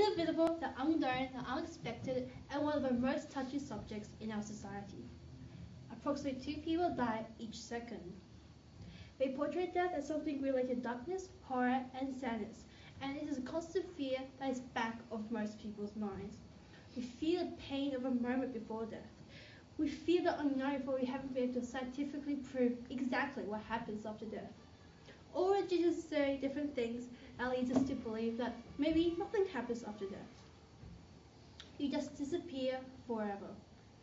inevitable, the unknown, the unexpected, and one of the most touchy subjects in our society. Approximately 2 people die each second. We portray death as something related to darkness, horror, and sadness, and it is a constant fear that is back of most people's minds. We fear the pain of a moment before death. We fear the unknown, for we haven't been able to scientifically prove exactly what happens after death. Or did you say different things that leads us to believe that maybe nothing happens after death? You just disappear forever.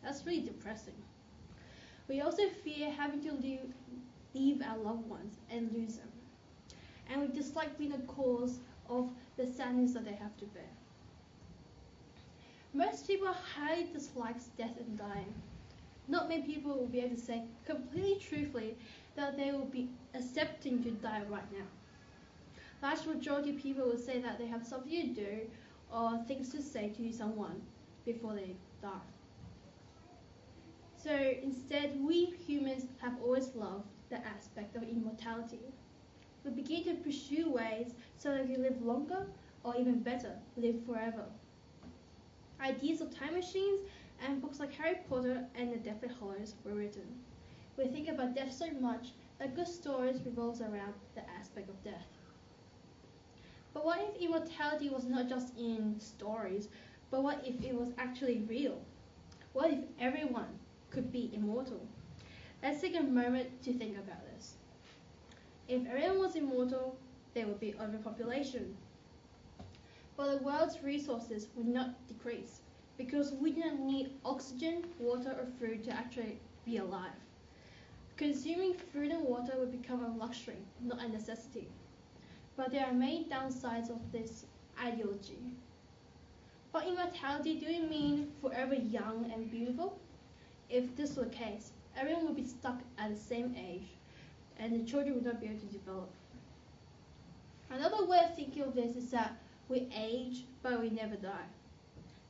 That's really depressing. We also fear having to leave our loved ones and lose them. And we dislike being the cause of the sadness that they have to bear. Most people highly dislike death and dying. Not many people will be able to say completely truthfully that they will be accepting to die right now. Large majority of people will say that they have something to do or things to say to someone before they die. So instead, we humans have always loved the aspect of immortality. We begin to pursue ways so that we live longer, or even better, live forever. Ideas of time machines and books like Harry Potter and The Deathly Hallows were written. We think about death so much that good stories revolve around the aspect of death. But what if immortality was not just in stories, but what if it was actually real? What if everyone could be immortal? Let's take a moment to think about this. If everyone was immortal, there would be overpopulation. But the world's resources would not decrease, because we don't need oxygen, water, or food to actually be alive. Consuming food and water would become a luxury, not a necessity. But there are many downsides of this ideology. By immortality, do we mean forever young and beautiful? If this were the case, everyone would be stuck at the same age, and the children would not be able to develop. Another way of thinking of this is that we age, but we never die.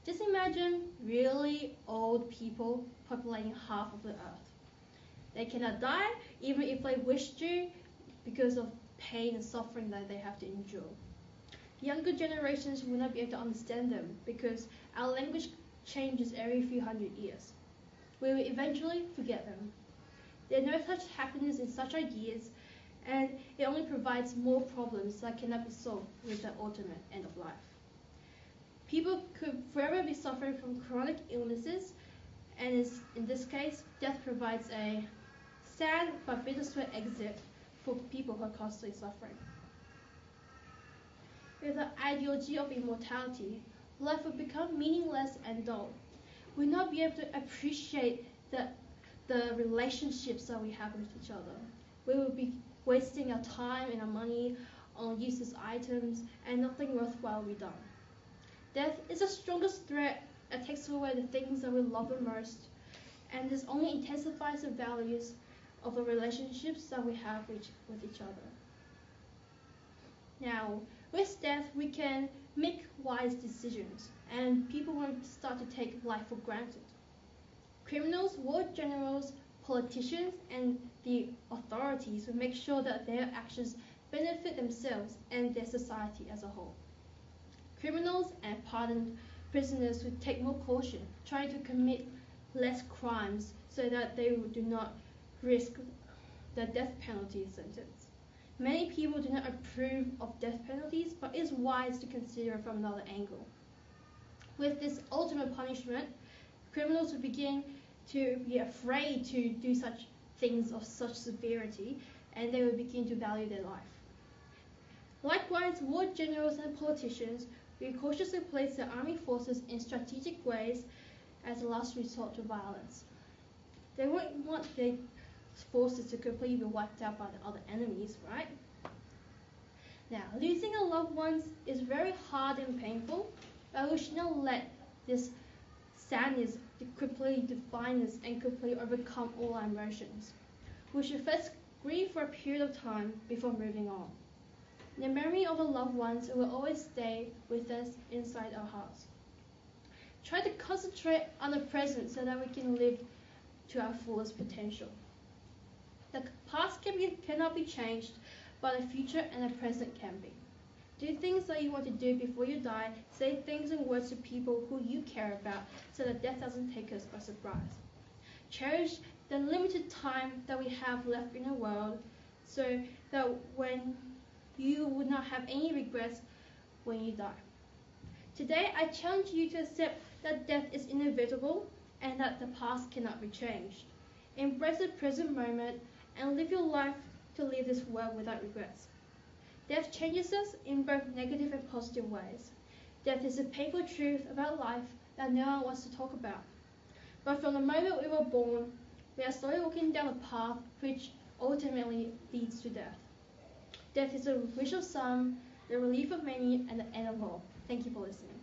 Just imagine really old people populating half of the earth. They cannot die even if they wish to, because of pain and suffering that they have to endure. Younger generations will not be able to understand them because our language changes every few hundred years. We will eventually forget them. There is no such happiness in such ideas, and it only provides more problems that cannot be solved with the ultimate end of life. People could forever be suffering from chronic illnesses, and in this case, death provides a sad but bittersweet exit for people who are constantly suffering. With the ideology of immortality, life would become meaningless and dull. We'll not be able to appreciate the relationships that we have with each other. We will be wasting our time and our money on useless items, and nothing worthwhile will be done. Death is the strongest threat that takes away the things that we love the most, and this only intensifies the values of the relationships that we have with each other. Now, with death, we can make wise decisions, and people won't start to take life for granted. Criminals, war generals, politicians, and the authorities will make sure that their actions benefit themselves and their society as a whole. Criminals and pardoned prisoners would take more caution, trying to commit less crimes so that they do not risk the death penalty sentence. Many people do not approve of death penalties, but it is wise to consider from another angle. With this ultimate punishment, criminals would begin to be afraid to do such things of such severity, and they would begin to value their life. Likewise, war generals and politicians will cautiously place their army forces in strategic ways as a last resort to violence. They won't want their forces to completely be wiped out by the other enemies, right? Now, losing our loved ones is very hard and painful, but we should not let this sadness completely define us and completely overcome all our emotions. We should first grieve for a period of time before moving on. The memory of our loved ones will always stay with us inside our hearts. Try to concentrate on the present so that we can live to our fullest potential. The past cannot be changed, but the future and the present can be. Do things that you want to do before you die. Say things and words to people who you care about so that death doesn't take us by surprise. Cherish the limited time that we have left in the world so that when you would not have any regrets when you die. Today, I challenge you to accept that death is inevitable and that the past cannot be changed. Embrace the present moment and live your life to leave this world without regrets. Death changes us in both negative and positive ways. Death is a painful truth about life that no one wants to talk about. But from the moment we were born, we are slowly walking down a path which ultimately leads to death. Death is the wish of some, the relief of many, and the end of all. Thank you for listening.